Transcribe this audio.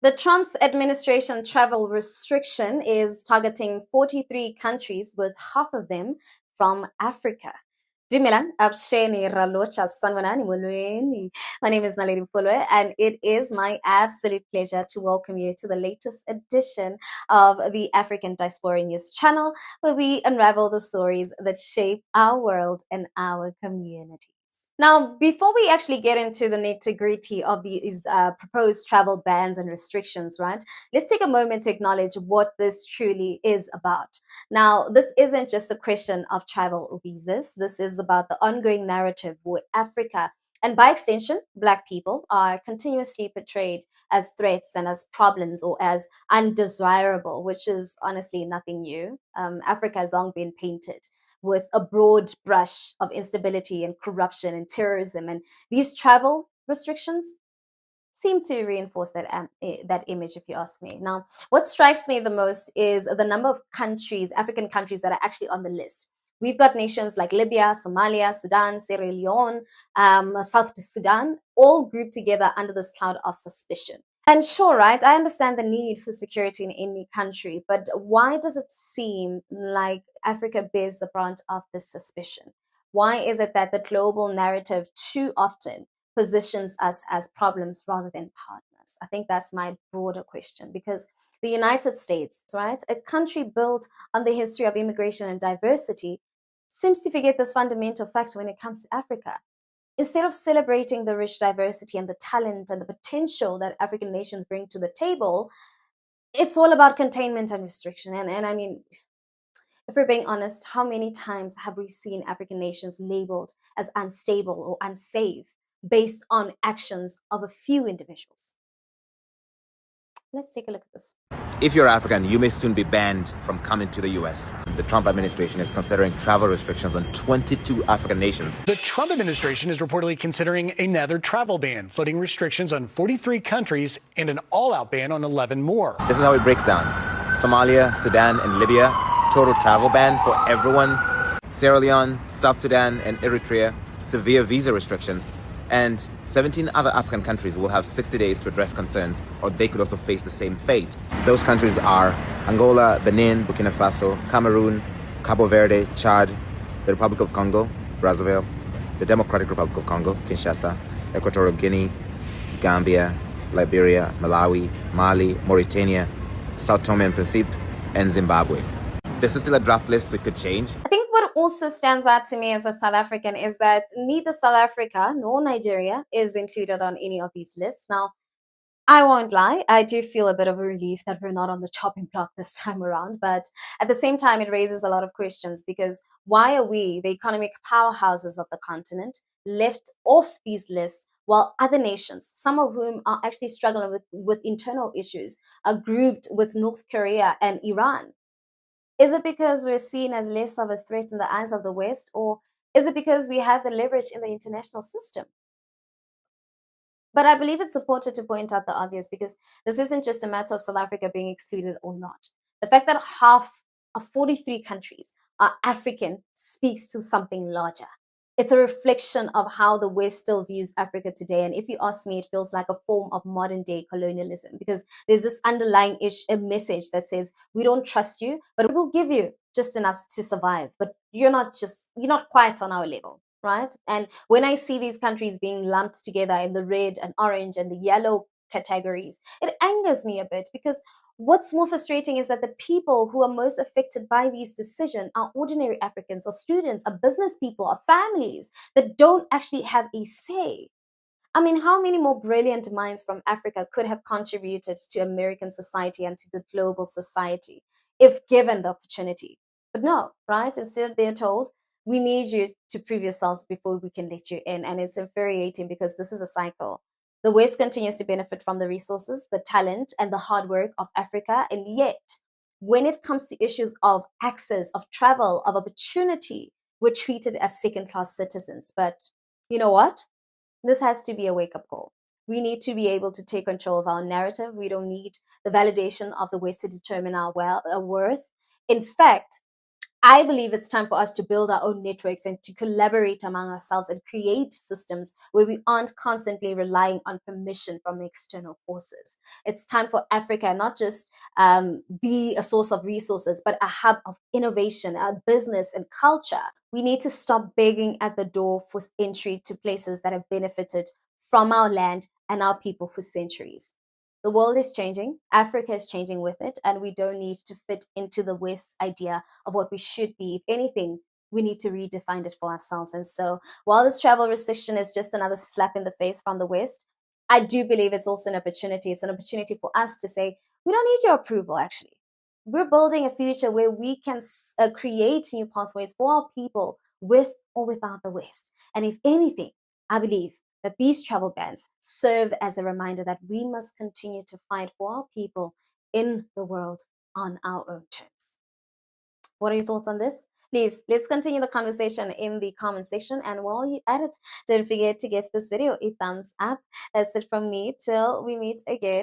The Trump's administration travel restriction is targeting 43 countries, with half of them from Africa. Dumelang, absheni ralocha sanwanani molweni. My name is Naledi Mfoloe, and it is my absolute pleasure to welcome you to the latest edition of the African Diaspora News channel, where we unravel the stories that shape our world and our community. Now, before we actually get into the nitty-gritty of these proposed travel bans and restrictions, right, let's take a moment to acknowledge what this truly is about. Now, this isn't just a question of travel visas. This is about the ongoing narrative where Africa, and by extension, Black people, are continuously portrayed as threats and as problems or as undesirable, which is honestly nothing new. Africa has long been painted with a broad brush of instability and corruption and terrorism. And these travel restrictions seem to reinforce that image, if you ask me. Now, what strikes me the most is the number of countries, African countries, that are actually on the list. We've got nations like Libya, Somalia, Sudan, Sierra Leone, South Sudan, all grouped together under this cloud of suspicion. And sure, right, I understand the need for security in any country, but why does it seem like Africa bears the brunt of this suspicion? Why is it that the global narrative too often positions us as problems rather than partners? I think that's my broader question, because the United States, right, a country built on the history of immigration and diversity, seems to forget this fundamental fact when it comes to Africa. Instead of celebrating the rich diversity and the talent and the potential that African nations bring to the table, it's all about containment and restriction. And I mean, if we're being honest, how many times have we seen African nations labeled as unstable or unsafe based on actions of a few individuals? Let's take a look at this. If you're African, you may soon be banned from coming to the U.S. The Trump administration is considering travel restrictions on 22 African nations. The Trump administration is reportedly considering another travel ban, floating restrictions on 43 countries and an all-out ban on 11 more. This is how it breaks down. Somalia, Sudan, and Libya, total travel ban for everyone. Sierra Leone, South Sudan, and Eritrea, severe visa restrictions. And 17 other African countries will have 60 days to address concerns, or they could also face the same fate. Those countries are Angola, Benin, Burkina Faso, Cameroon, Cabo Verde, Chad, the Republic of Congo, Brazzaville, the Democratic Republic of Congo, Kinshasa, Equatorial Guinea, Gambia, Liberia, Malawi, Mali, Mauritania, Sao Tome and Principe, and Zimbabwe. This is still a draft list, so it could change. I think what also stands out to me as a South African is that neither South Africa nor Nigeria is included on any of these lists. Now, I won't lie, I do feel a bit of a relief that we're not on the chopping block this time around, but at the same time, it raises a lot of questions, because why are we, the economic powerhouses of the continent, left off these lists while other nations, some of whom are actually struggling with internal issues, are grouped with North Korea and Iran? Is it because we're seen as less of a threat in the eyes of the West, or is it because we have the leverage in the international system? But I believe it's important to point out the obvious, because this isn't just a matter of South Africa being excluded or not. The fact that half of 43 countries are African speaks to something larger. It's a reflection of how the West still views Africa today. And if you ask me, it feels like a form of modern day colonialism, because there's this underlying message that says, we don't trust you, but we'll give you just enough to survive. But you're not quite on our level, right? And when I see these countries being lumped together in the red and orange and the yellow categories, it angers me a bit, because what's more frustrating is that the people who are most affected by these decisions are ordinary Africans, or students, or business people, or families that don't actually have a say. I mean, how many more brilliant minds from Africa could have contributed to American society and to the global society if given the opportunity? But no, right? Instead, they're told, we need you to prove yourselves before we can let you in. And it's infuriating, because this is a cycle. The West continues to benefit from the resources, the talent, and the hard work of Africa. And yet, when it comes to issues of access, of travel, of opportunity, we're treated as second-class citizens. But you know what? This has to be a wake-up call. We need to be able to take control of our narrative. We don't need the validation of the West to determine our worth. In fact, I believe it's time for us to build our own networks and to collaborate among ourselves and create systems where we aren't constantly relying on permission from external forces. It's time for Africa not just be a source of resources, but a hub of innovation, business, and culture. We need to stop begging at the door for entry to places that have benefited from our land and our people for centuries. The world is changing, Africa is changing with it, and we don't need to fit into the West's idea of what we should be. If anything, we need to redefine it for ourselves. And so, while this travel restriction is just another slap in the face from the West, I do believe it's also an opportunity. It's an opportunity for us to say, we don't need your approval, actually. We're building a future where we can create new pathways for our people with or without the West. And if anything, I believe that these travel bans serve as a reminder that we must continue to fight for our people in the world on our own terms. What are your thoughts on this? Please, let's continue the conversation in the comment section. And while you're at it, don't forget to give this video a thumbs up. That's it from me till we meet again.